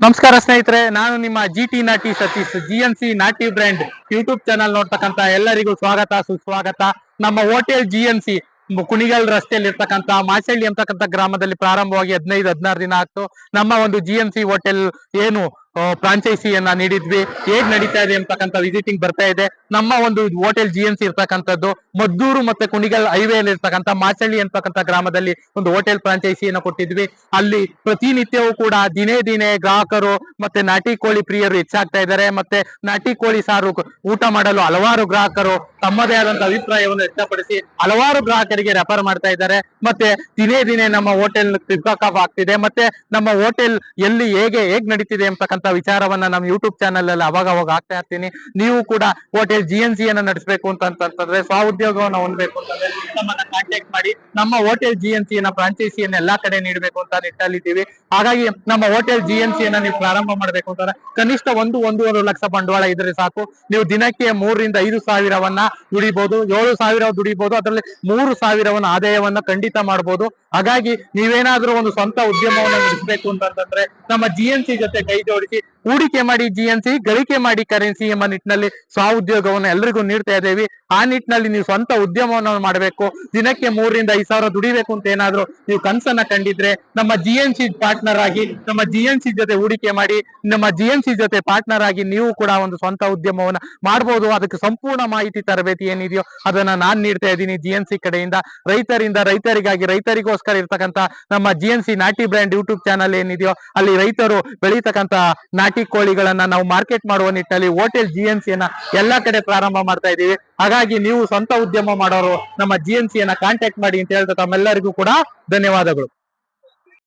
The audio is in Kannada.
ನಮಸ್ಕಾರ ಸ್ನೇಹಿತರೆ, ನಾನು ನಿಮ್ಮ ಜಿಟಿ ನಾಟಿ ಸತೀಶ್. ಜಿಎನ್ಸಿ ನಾಟಿ ಬ್ರ್ಯಾಂಡ್ ಯೂಟ್ಯೂಬ್ ಚಾನಲ್ ನೋಡ್ತಕ್ಕಂತ ಎಲ್ಲರಿಗೂ ಸ್ವಾಗತ ಸುಸ್ವಾಗತ. ನಮ್ಮ ಹೋಟೆಲ್ ಜಿಎನ್ಸಿ ಕುಣಿಗಲ್ ರಸ್ತೆಯಲ್ಲಿ ಇರ್ತಕ್ಕಂತ ಮಾಚಳ್ಳಿ ಅಂತಕ್ಕಂಥ ಗ್ರಾಮದಲ್ಲಿ ಪ್ರಾರಂಭವಾಗಿ 15-16 ದಿನ ಆಗ್ತು. ನಮ್ಮ ಒಂದು ಜಿಎನ್ಸಿ ಹೋಟೆಲ್ ಏನು ಫ್ರಾಂಚೈಸಿಯನ್ನ ನೀಡಿದ್ವಿ. ಹೇಗ್ ನಡೀತಾ ಇದೆ ಅಂತಕ್ಕಂಥ ವಿಸಿಟಿಂಗ್ ಬರ್ತಾ ಇದೆ. ನಮ್ಮ ಒಂದು ಹೋಟೆಲ್ ಜಿಎನ್ಸಿ ಇರ್ತಕ್ಕಂಥದ್ದು ಮದ್ದೂರು ಮತ್ತೆ ಕುಣಿಗಲ್ ಹೈವೇ ಅಲ್ಲಿ ಇರ್ತಕ್ಕಂಥ ಮಾಚಳ್ಳಿ ಅಂತಕ್ಕಂಥ ಗ್ರಾಮದಲ್ಲಿ ಒಂದು ಹೋಟೆಲ್ ಫ್ರಾಂಚೈಸಿಯನ್ನು ಕೊಟ್ಟಿದ್ವಿ. ಅಲ್ಲಿ ಪ್ರತಿನಿತ್ಯವೂ ಕೂಡ ದಿನೇ ದಿನೇ ಗ್ರಾಹಕರು ಮತ್ತೆ ನಾಟಿ ಕೋಳಿ ಪ್ರಿಯರು ಹೆಚ್ಚಾಗ್ತಾ ಇದ್ದಾರೆ. ಮತ್ತೆ ನಾಟಿ ಕೋಳಿ ಸಾರು ಊಟ ಮಾಡಲು ಹಲವಾರು ಗ್ರಾಹಕರು ತಮ್ಮದೇ ಆದಂತಹ ಅಭಿಪ್ರಾಯವನ್ನು ವ್ಯಕ್ತಪಡಿಸಿ ಹಲವಾರು ಗ್ರಾಹಕರಿಗೆ ರೆಫರ್ ಮಾಡ್ತಾ ಇದ್ದಾರೆ. ಮತ್ತೆ ದಿನೇ ದಿನೇ ನಮ್ಮ ಹೋಟೆಲ್ ಪಿಕಪ್ ಆಗ್ತಿದೆ. ಮತ್ತೆ ನಮ್ಮ ಹೋಟೆಲ್ ಎಲ್ಲಿ ಹೇಗ್ ನಡೀತಿದೆ ಅಂತಕ್ಕಂಥ ವಿಚಾರವನ್ನ ನಮ್ಮ ಯೂಟ್ಯೂಬ್ ಚಾನಲ್ ಅಲ್ಲಿ ಅವಾಗ ಆಗ್ತಾ ಇರ್ತೀನಿ. ನೀವು ಕೂಡ ಹೋಟೆಲ್ ಜಿಎನ್ಸಿ ಅನ್ನ ನಡೆಸಬೇಕು ಅಂತಂದ್ರೆ ಸ್ವಉದ್ಯೋಗವನ್ನು ಹೊಂದಬೇಕು ಅಂತಂದ್ರೆ ನಮ್ಮನ್ನ ಕಾಂಟ್ಯಾಕ್ಟ್ ಮಾಡಿ. ನಮ್ಮ ಹೋಟೆಲ್ ಜಿಎನ್ಸಿ ಫ್ರಾಂಚೈಸಿಯನ್ನು ಎಲ್ಲಾ ಕಡೆ ನೀಡಬೇಕು ಅಂತ ನಿಟ್ಟಲ್ಲಿದ್ದೀವಿ. ಹಾಗಾಗಿ ನಮ್ಮ ಹೋಟೆಲ್ ಜಿಎನ್ಸಿ ನೀವು ಪ್ರಾರಂಭ ಮಾಡಬೇಕು ಅಂತಂದ್ರೆ ಕನಿಷ್ಠ 1-1.5 ಲಕ್ಷ ಬಂಡವಾಳ ಇದ್ರೆ ಸಾಕು. ನೀವು ದಿನಕ್ಕೆ 3,000-5,000 ಸಾವಿರವನ್ನ ದುಡಿಬಹುದು, 7,000 ದುಡಿಬಹುದು. ಅದರಲ್ಲಿ 3,000 ಆದಾಯವನ್ನ ಖಂಡಿತ ಮಾಡಬಹುದು. ಹಾಗಾಗಿ ನೀವೇನಾದ್ರೂ ಒಂದು ಸ್ವಂತ ಉದ್ಯಮವನ್ನು ನಡೆಸಬೇಕು ಅಂತಂದ್ರೆ ನಮ್ಮ ಜಿಎನ್ಸಿ ಜೊತೆ ಕೈ ಜೋಡಿಸಿ ಹೂಡಿಕೆ ಮಾಡಿ ಜಿಎನ್ಸಿ, ಗಳಿಕೆ ಮಾಡಿ ಕರೆನ್ಸಿ ಎಂಬ ನಿಟ್ಟಿನಲ್ಲಿ ಸ್ವಉದ್ಯೋಗವನ್ನು ಎಲ್ಲರಿಗೂ ನೀಡ್ತಾ ಇದ್ದೇವೆ. ಆ ನಿಟ್ಟಿನಲ್ಲಿ ನೀವು ಸ್ವಂತ ಉದ್ಯಮವನ್ನು ಮಾಡಬೇಕು, ದಿನಕ್ಕೆ 3,000-5,000 ಸಾವಿರ ದುಡಿಬೇಕು ಅಂತ ಏನಾದ್ರು ನೀವು ಕನಸನ್ನ ಕಂಡಿದ್ರೆ ನಮ್ಮ ಜಿಎನ್ಸಿ ಪಾರ್ಟ್ನರ್ ಆಗಿ, ನಮ್ಮ ಜಿಎನ್ಸಿ ಜೊತೆ ಹೂಡಿಕೆ ಮಾಡಿ, ನಮ್ಮ ಜಿಎನ್ಸಿ ಜೊತೆ ಪಾರ್ಟ್ನರ್ ಆಗಿ ನೀವು ಕೂಡ ಒಂದು ಸ್ವಂತ ಉದ್ಯಮವನ್ನ ಮಾಡಬಹುದು. ಅದಕ್ಕೆ ಸಂಪೂರ್ಣ ಮಾಹಿತಿ ತರಬೇತಿ ಏನಿದೆಯೋ ಅದನ್ನ ನಾನ್ ನೀಡ್ತಾ ಇದ್ದೀನಿ ಜಿಎನ್ಸಿ ಕಡೆಯಿಂದ. ರೈತರಿಗಾಗಿ ರೈತರಿಗೋಸ್ಕರ ಇರ್ತಕ್ಕಂಥ ನಮ್ಮ ಜಿಎನ್ಸಿ ನಾಟಿ ಬ್ರ್ಯಾಂಡ್ ಯೂಟ್ಯೂಬ್ ಚಾನಲ್ ಏನಿದೆಯೋ ಅಲ್ಲಿ ರೈತರು ಬೆಳೀತಕ್ಕಂಥ ನಾಟಿ ಕೋಳಿಗಳನ್ನ ನಾವು ಮಾರ್ಕೆಟ್ ಮಾಡುವ ನಿಟ್ಟಿನಲ್ಲಿ ಹೋಟೆಲ್ ಜಿಎನ್ಸಿಯನ್ನ ಎಲ್ಲಾ ಕಡೆ ಪ್ರಾರಂಭ ಮಾಡ್ತಾ ಇದ್ದೀವಿ. ಹಾಗಾಗಿ ನೀವು ಸ್ವಂತ ಉದ್ಯಮ ಮಾಡೋರು ನಮ್ಮ ಜಿಎನ್ಸಿಯನ್ನ ಕಾಂಟ್ಯಾಕ್ಟ್ ಮಾಡಿ ಅಂತ ಹೇಳ್ತಾ ತಮ್ಮೆಲ್ಲರಿಗೂ ಕೂಡ ಧನ್ಯವಾದಗಳು.